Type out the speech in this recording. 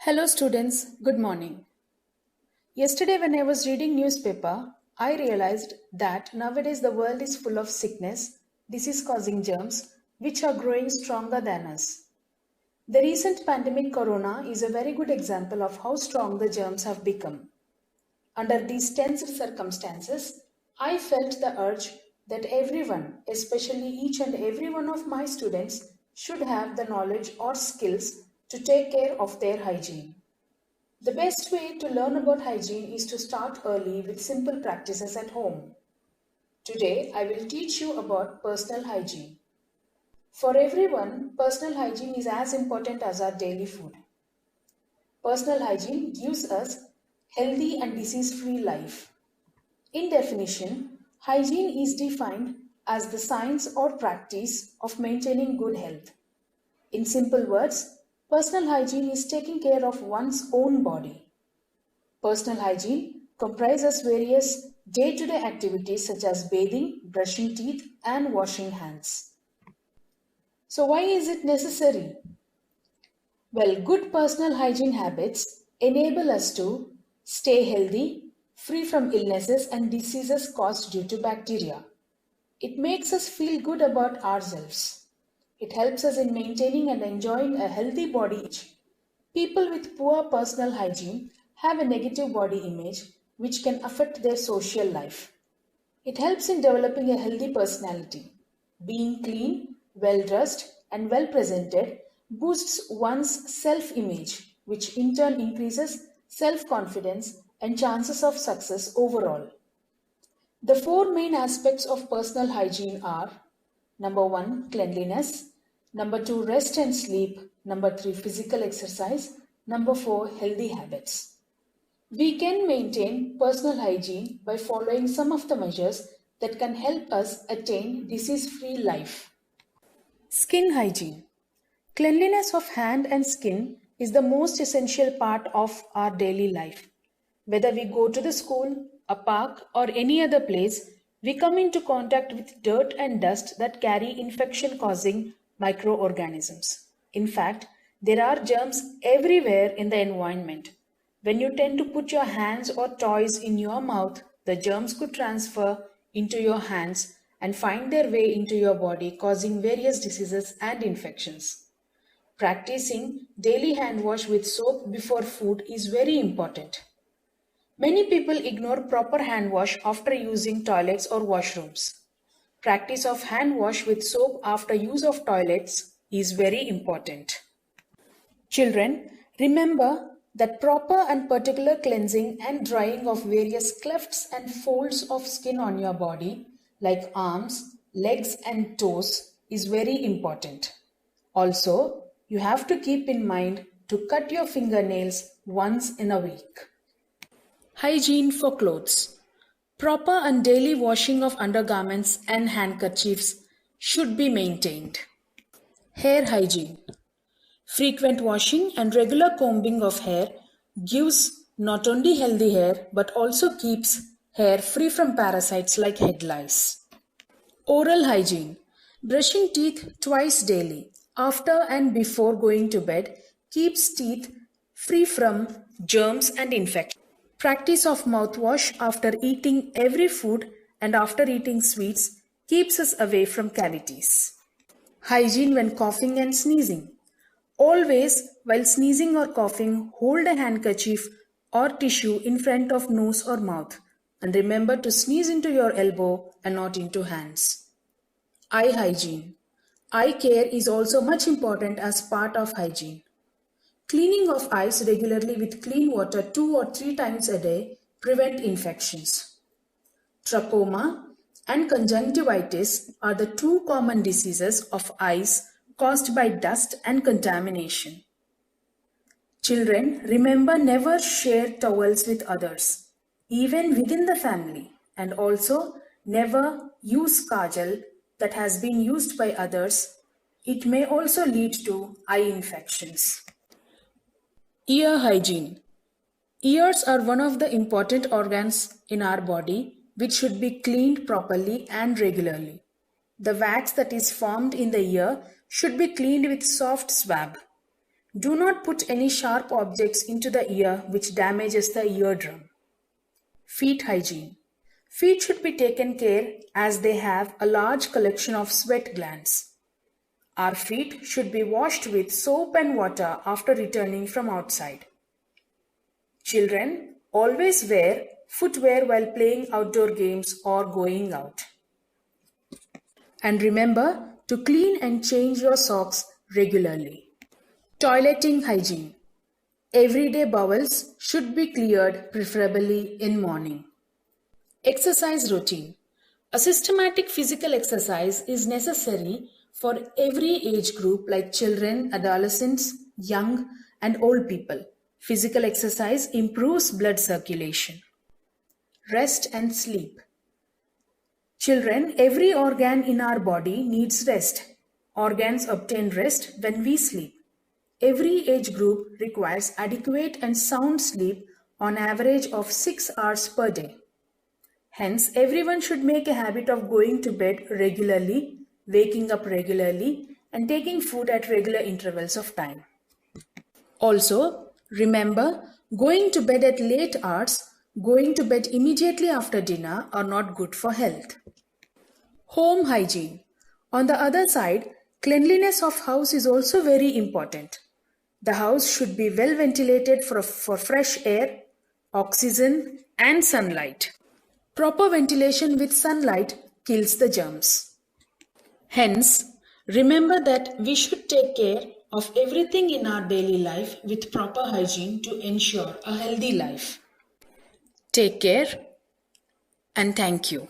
Hello students, good morning. Yesterday when I was reading newspaper, I realized that nowadays the world is full of sickness, disease causing germs which are growing stronger than us. The recent pandemic corona is a very good example of how strong the germs have become. Under these tense circumstances, I felt the urge that everyone, especially each and every one of my students, should have the knowledge or skills to take care of their hygiene. The best way to learn about hygiene is to start early with simple practices at home. Today, I will teach you about personal hygiene. For everyone, personal hygiene is as important as our daily food. Personal hygiene gives us healthy and disease-free life. In definition, hygiene is defined as the science or practice of maintaining good health. In simple words, personal hygiene is taking care of one's own body. Personal hygiene comprises various day-to-day activities such as bathing, brushing teeth, and washing hands. So why is it necessary? Well, good personal hygiene habits enable us to stay healthy, free from illnesses and diseases caused due to bacteria. It makes us feel good about ourselves. It helps us in maintaining and enjoying a healthy body image. People with poor personal hygiene have a negative body image which can affect their social life. It helps in developing a healthy personality. Being clean, well dressed, and well presented boosts one's self image, which in turn increases self confidence and chances of success overall. The four main aspects of personal hygiene are: number one, cleanliness; number two, rest and sleep; number three, physical exercise; number four, healthy habits. We can maintain personal hygiene by following some of the measures that can help us attain disease-free life. Skin hygiene. Cleanliness of hand and skin is the most essential part of our daily life. Whether we go to the school, a park, or any other place, we come into contact with dirt and dust that carry infection-causing microorganisms. In fact, there are germs everywhere in the environment. When you tend to put your hands or toys in your mouth, the germs could transfer into your hands and find their way into your body, causing various diseases and infections. Practicing daily hand wash with soap before food is very important. Many people ignore proper hand wash after using toilets or washrooms. Practice of hand wash with soap after use of toilets is very important. Children, remember that proper and particular cleansing and drying of various clefts and folds of skin on your body, like arms, legs, and toes, is very important. Also, you have to keep in mind to cut your fingernails once in a week. Hygiene for clothes. Proper and daily washing of undergarments and handkerchiefs should be maintained. Hair hygiene. Frequent washing and regular combing of hair gives not only healthy hair but also keeps hair free from parasites like head lice. Oral hygiene. Brushing teeth twice daily, after and before going to bed, keeps teeth free from germs and infections. Practice of mouthwash after eating every food and after eating sweets keeps us away from cavities. Hygiene when coughing and sneezing. Always, while sneezing or coughing, hold a handkerchief or tissue in front of nose or mouth, and remember to sneeze into your elbow and not into hands. Eye hygiene. Eye care is also much important as part of hygiene. Cleaning of eyes regularly with clean water 2 or 3 times a day prevent infections. Trachoma and conjunctivitis are the two common diseases of eyes caused by dust and contamination. Children, remember never share towels with others, even within the family, and also never use kajal that has been used by others. It may also lead to eye infections. Ear hygiene. Ears are one of the important organs in our body which should be cleaned properly and regularly. The wax that is formed in the ear should be cleaned with soft swab. Do not put any sharp objects into the ear which damages the eardrum. Feet hygiene. Feet should be taken care as they have a large collection of sweat glands. Our feet should be washed with soap and water after returning from outside. Children always wear footwear while playing outdoor games or going out. And remember to clean and change your socks regularly. Toileting hygiene. Everyday bowels should be cleared, preferably in morning. Exercise routine. A systematic physical exercise is necessary for every age group like children, adolescents, young and old people. Physical exercise improves blood circulation. Rest and sleep. Children, every organ in our body needs rest. Organs obtain rest when we sleep. Every age group requires adequate and sound sleep on average of 6 hours per day. Hence, everyone should make a habit of going to bed regularly, waking up regularly, and taking food at regular intervals of time. Also, remember, going to bed at late hours, going to bed immediately after dinner are not good for health. Home hygiene. On the other side, cleanliness of house is also very important. The house should be well ventilated for fresh air, oxygen, and sunlight. Proper ventilation with sunlight kills the germs. Hence, remember that we should take care of everything in our daily life with proper hygiene to ensure a healthy life. Take care and thank you.